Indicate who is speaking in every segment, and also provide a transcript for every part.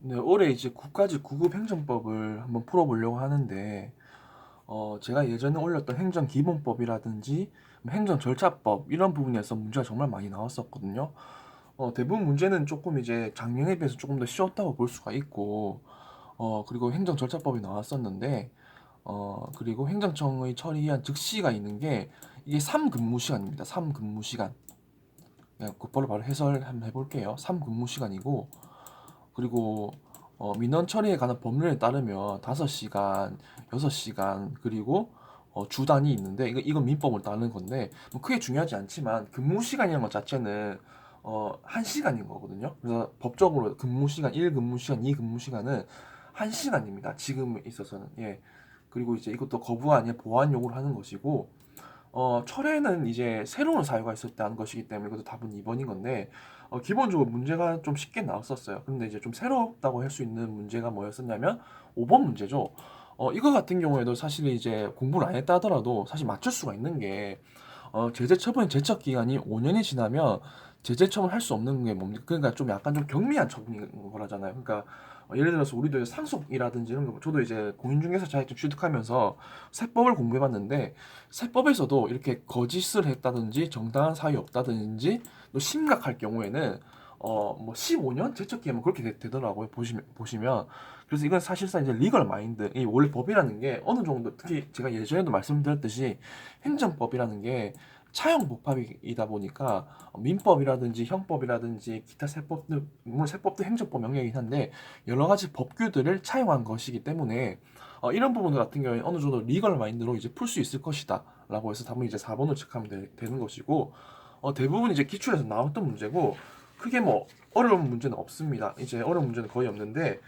Speaker 1: 네, 올해 이제 국가직 구급 행정법을 한번 풀어보려고 하는데, 제가 예전에 올렸던 행정기본법이라든지 행정절차법 이런 부분에서 문제가 정말 많이 나왔었거든요. 대부분 문제는 조금 이제 작년에 비해서 조금 더 쉬웠다고 볼 수가 있고, 그리고 행정절차법이 나왔었는데, 그리고 행정청의 처리한 즉시가 있는 게 이게 3근무시간입니다. 3근무시간. 그냥 곧바로 바로 해설 한번 해볼게요. 3근무시간이고, 그리고 민원 처리에 관한 법률에 따르면 5시간, 6시간, 그리고 주단이 있는데 이건 민법을 따르는 건데 뭐 크게 중요하지 않지만 근무 시간이라는 것 자체는 1시간인 거거든요. 그래서 법적으로 근무 시간, 1근무 시간, 2근무 시간은 1시간입니다. 지금 있어서는. 예. 그리고 이제 이것도 거부 아니야 보완 요구를 하는 것이고 철회는 이제 새로운 사유가 있을 때 하는 것이기 때문에 이것도 답은 2번인 건데 기본적으로 문제가 좀 쉽게 나왔었어요. 근데 이제 좀 새롭다고 할 수 있는 문제가 뭐였었냐면 5번 문제죠. 이거 같은 경우에도 사실 이제 공부를 안 했다 하더라도 사실 맞출 수가 있는 게 제재 처분 제척 기간이 5년이 지나면 제재 처분할 수 없는 게 뭡니까? 그러니까 좀 약간 좀 경미한 처분인 거라잖아요. 그러니까 예를 들어서 우리도 상속이라든지 이런 거 저도 이제 공인중개사 자격증 취득하면서 세법을 공부해봤는데 세법에서도 이렇게 거짓을 했다든지 정당한 사유 없다든지 또 심각할 경우에는 뭐 15년 제척 기간 뭐 그렇게 되더라고요. 보시면 그래서 이건 사실상 이제 리걸 마인드 이 원래 법이라는 게 어느 정도 특히 제가 예전에도 말씀드렸듯이 행정법이라는 게 차형 복합이다 보니까 민법이라든지 형법이라든지 기타 세법들 물론 세법도 행정법 영역이긴 한데 여러 가지 법규들을 차용한 것이기 때문에 이런 부분 같은 경우에 어느 정도 리걸 마인드로 이제 풀 수 있을 것이다 라고 해서 답은 이제 4번을 체크하면 되는 것이고 대부분 이제 기출에서 나왔던 문제고 크게 뭐 어려운 문제는 없습니다. 이제 어려운 문제는 거의 없는데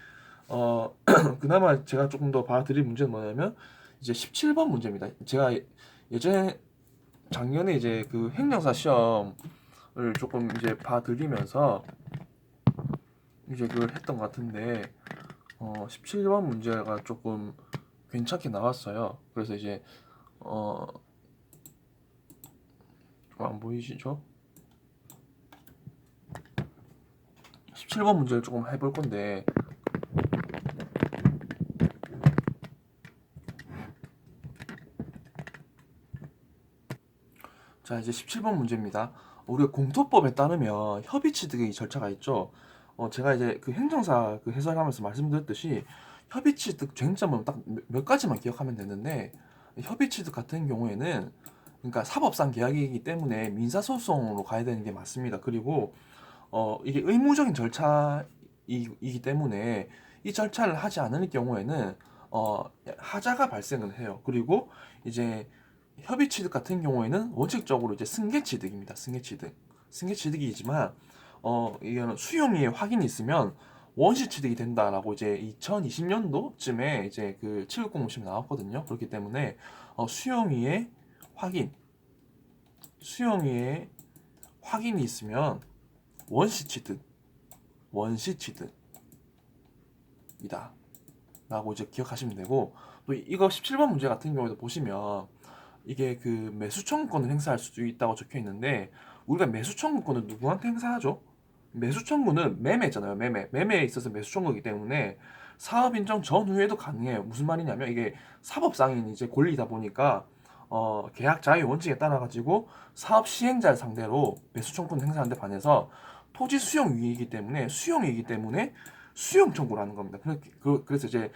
Speaker 1: 그나마 제가 조금 더 봐드릴 문제는 뭐냐면 이제 17번 문제입니다. 제가 예전에 작년에 이제 그 행정사 시험을 조금 이제 봐드리면서 이제 그걸 했던 것 같은데 17번 문제가 조금 괜찮게 나왔어요. 그래서 이제 어, 좀 안 보이시죠? 17번 문제를 조금 해볼 건데 자 이제 17번 문제입니다. 우리가 공토법에 따르면 협의 취득의 절차가 있죠. 제가 이제 그 행정사 그 해설하면서 말씀드렸듯이 협의 취득 쟁점은 딱 몇 가지만 기억하면 되는데 협의 취득 같은 경우에는 그러니까 사법상 계약이기 때문에 민사소송으로 가야 되는 게 맞습니다. 그리고 이게 의무적인 절차이기 때문에 이 절차를 하지 않을 경우에는 어, 하자가 발생을 해요. 그리고 이제 협의 취득 같은 경우에는 원칙적으로 이제 승계 취득입니다. 승계 취득. 승계 취득이지만 이거는 수용의 확인이 있으면 원시 취득이 된다라고 이제 2020년도쯤에 이제 그 7 6 0 모심이 나왔거든요. 그렇기 때문에 수용의의 확인, 수용의의 확인이 있으면 원시 취득, 원시 취득이다. 라고 이제 기억하시면 되고 또 이거 17번 문제 같은 경우에도 보시면 이게 그 매수 청구권을 행사할 수도 있다고 적혀 있는데 우리가 매수 청구권을 누구한테 행사하죠? 매수 청구는 매매잖아요. 매매에 있어서 매수 청구이기 때문에 사업 인정 전후에도 가능해요. 무슨 말이냐면 이게 사법상인 이제 권리다 보니까 계약 자유 원칙에 따라 가지고 사업 시행자를 상대로 매수 청구권 행사하는 데 반해서 토지 수용 위이기 때문에 수용 청구를 하는 겁니다. 그래서 이제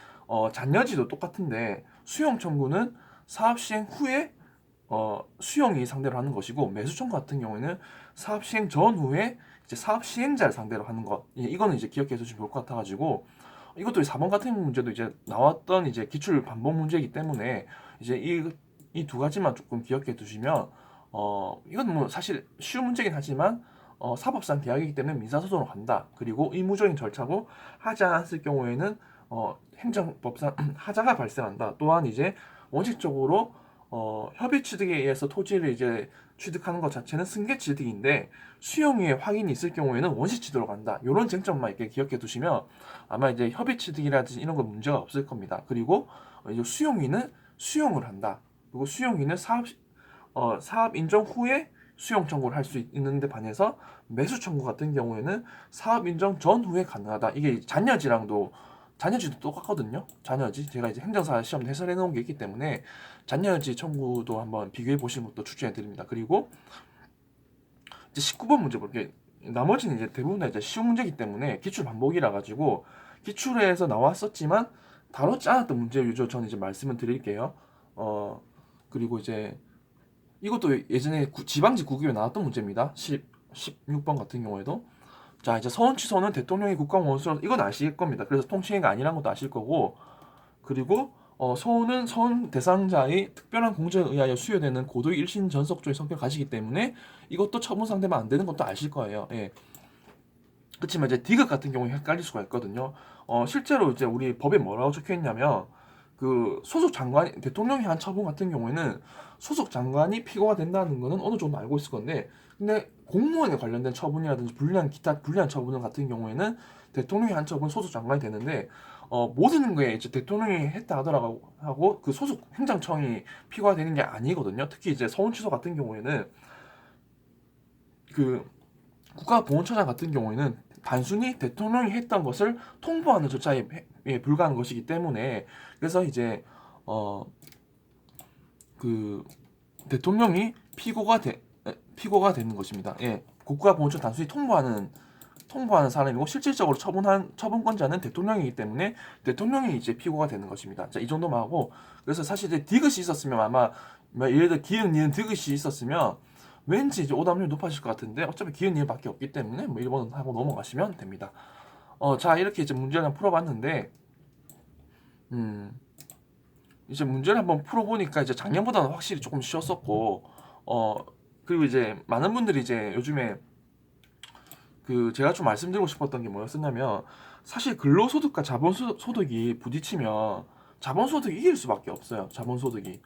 Speaker 1: 잔여지도 똑같은데 수용 청구는 사업 시행 후에 수용이 상대로 하는 것이고 매수 청구 같은 경우에는 사업 시행 전후에 이제 사업 시행자를 상대로 하는 것. 이거는 이제 기억해 주시면 좋을 것 같아가지고 이것도 4번 같은 문제도 이제 나왔던 이제 기출 반복 문제이기 때문에 이제 이 두 가지만 조금 기억해 두시면 이건 뭐 사실 쉬운 문제긴 하지만 사법상 계약이기 때문에 민사소송으로 간다. 그리고 의무적인 절차고 하지 않았을 경우에는 행정법상 하자가 발생한다. 또한 이제 원칙적으로 협의 취득에 의해서 토지를 이제 취득하는 것 자체는 승계 취득인데 수용의 확인이 있을 경우에는 원시 취득으로 간다. 이런 쟁점만 이렇게 기억해 두시면 아마 이제 협의 취득이라든지 이런 건 문제가 없을 겁니다. 그리고 이제 수용인은 수용을 한다. 그리고 수용인은 사업 인정 후에 수용 청구를 할 수 있는데 반해서 매수 청구 같은 경우에는 사업 인정 전후에 가능하다. 이게 잔여지도 똑같거든요. 잔여지 제가 이제 행정사 시험 해설해 놓은 게 있기 때문에 잔여지 청구도 한번 비교해 보시는 것도 추천해 드립니다. 그리고 이제 19번 문제 볼게요. 나머지는 이제 대부분 다 이제 쉬운 문제이기 때문에 기출 반복이라 가지고 기출에서 나왔었지만 다뤘지 않았던 문제 위주로 저는 이제 말씀을 드릴게요. 그리고 이제 이것도 예전에 지방지 국유에 나왔던 문제입니다. 16번 같은 경우에도. 자, 이제 서원 취소는 대통령이 국가원 원수로, 이건 아실 겁니다. 그래서 통칭해가 아니란 것도 아실 거고, 그리고 서원은 서원 대상자의 특별한 공정에 의하여 수여되는 고도의 일신 전속조의 성격을 가지기 때문에 이것도 처분 상대만 안 되는 것도 아실 거예요. 예. 그렇지만 이제 디귿 같은 경우에 헷갈릴 수가 있거든요. 실제로 이제 우리 법에 뭐라고 적혀 있냐면 그 소속 장관 대통령이 한 처분 같은 경우에는 소속 장관이 피고가 된다는 거는 어느 정도 알고 있을 건데, 근데 공무원에 관련된 처분이라든지 기타 불리한 처분 같은 경우에는 대통령이 한 처분 소속 장관이 되는데, 모든 거에 이제 대통령이 했다 하더라고 그 소속 행정청이 피고가 되는 게 아니거든요. 특히 이제 서울 취소 같은 경우에는 그 국가보훈처장 같은 경우에는 단순히 대통령이 했던 것을 통보하는 절차에 불과한 것이기 때문에, 그래서 이제 그 대통령이 피고가 되는 것입니다. 예, 국가보훈처 단순히 통보하는 사람이고 실질적으로 처분권자는 대통령이기 때문에 대통령이 이제 피고가 되는 것입니다. 자, 이 정도만 하고, 그래서 사실 이제 디귿이 있었으면 아마 예를 들어 기은 니은 디귿이 있었으면 왠지 이제 오답률이 높아질 것 같은데 어차피 기은 니은밖에 없기 때문에 뭐 1번 하고 넘어가시면 됩니다. 자, 이렇게 이제 문제를 풀어봤는데 이제 문제를 한번 풀어보니까 이제 작년보다는 확실히 조금 쉬웠었고, 그리고 이제 많은 분들이 이제 요즘에 그 제가 좀 말씀드리고 싶었던 게 뭐였었냐면, 사실 근로소득과 자본소득이 부딪히면 자본소득이 이길 수밖에 없어요. 자본소득이.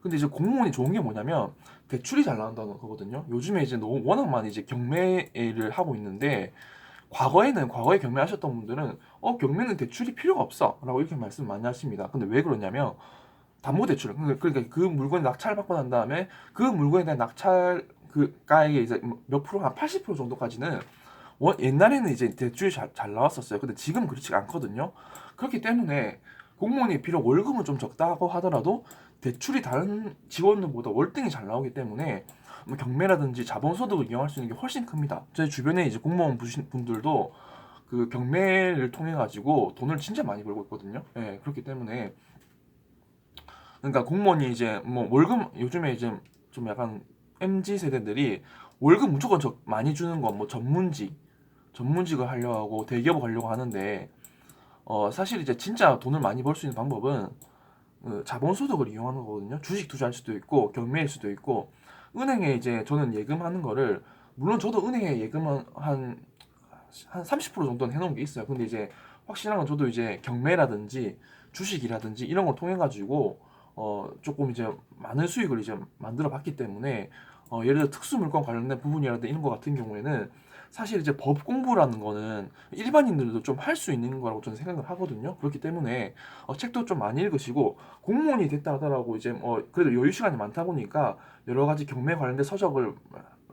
Speaker 1: 근데 이제 공무원이 좋은 게 뭐냐면 대출이 잘 나온다는 거거든요. 요즘에 이제 워낙 많이 이제 경매를 하고 있는데, 과거에 경매하셨던 분들은 경매는 대출이 필요가 없어라고 이렇게 말씀 많이 하십니다. 근데 왜 그러냐면 담보대출, 그러니까 그 물건이 낙찰받고 난 다음에 그 물건에 대한 낙찰 그가액의 이제 몇 프로, 한 80% 정도까지는 옛날에는 이제 대출이 잘 나왔었어요. 근데 지금 그렇지가 않거든요. 그렇기 때문에 공무원이 비록 월급은 좀 적다고 하더라도 대출이 다른 직원들보다 월등히 잘 나오기 때문에 뭐 경매라든지 자본소득을 이용할 수 있는 게 훨씬 큽니다. 제 주변에 이제 공무원 분들도 그 경매를 통해 가지고 돈을 진짜 많이 벌고 있거든요. 예, 그렇기 때문에 그러니까 공무원이 이제 뭐 월급, 요즘에 이제 좀 약간 MZ 세대들이 월급 무조건 많이 주는 건 뭐 전문직을 하려고 하고 대기업을 가려고 하는데, 사실 이제 진짜 돈을 많이 벌 수 있는 방법은 자본소득을 이용하는 거거든요. 주식 투자할 수도 있고 경매일 수도 있고, 은행에 이제 저는 예금하는 거를, 물론 저도 은행에 예금은 한 30% 정도는 해놓은 게 있어요. 근데 이제 확실한 건 저도 이제 경매라든지 주식이라든지 이런 걸 통해 가지고 조금 이제 많은 수익을 이제 만들어 봤기 때문에, 예를 들어 특수 물건 관련된 부분이라든지 이런 거 같은 경우에는 사실 이제 법 공부라는 거는 일반인들도 좀 할 수 있는 거라고 저는 생각을 하거든요. 그렇기 때문에 책도 좀 많이 읽으시고, 공무원이 됐다 하더라고 이제 그래도 여유 시간이 많다 보니까 여러 가지 경매 관련된 서적을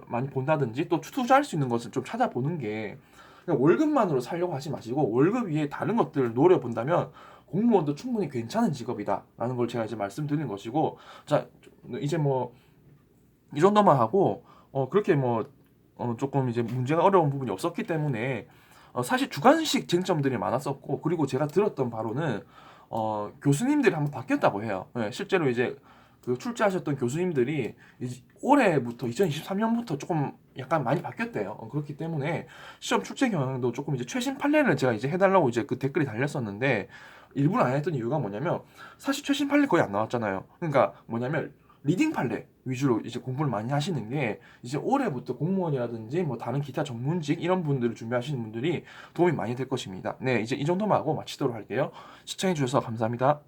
Speaker 1: 많이 본다든지 또 투자할 수 있는 것을 좀 찾아보는 게, 그냥 월급만으로 살려고 하지 마시고 월급 위에 다른 것들을 노려본다면 공무원도 충분히 괜찮은 직업이다라는 걸 제가 이제 말씀드리는 것이고, 자, 이제 뭐 이 정도만 하고, 그렇게 뭐 조금 이제 문제가 어려운 부분이 없었기 때문에, 사실 주관식 쟁점들이 많았었고, 그리고 제가 들었던 바로는 교수님들이 한번 바뀌었다고 해요. 예, 실제로 이제 그 출제하셨던 교수님들이 이제 올해부터 2023년부터 조금 약간 많이 바뀌었대요. 그렇기 때문에 시험 출제 경향도 조금 이제 최신 판례를 제가 이제 해달라고 이제 그 댓글이 달렸었는데, 일부러 안 했던 이유가 뭐냐면 사실 최신 판례 거의 안 나왔잖아요. 그러니까 뭐냐면 리딩 판례 위주로 이제 공부를 많이 하시는 게, 이제 올해부터 공무원이라든지 뭐 다른 기타 전문직 이런 분들을 준비하시는 분들이 도움이 많이 될 것입니다. 네, 이제 이 정도만 하고 마치도록 할게요. 시청해 주셔서 감사합니다.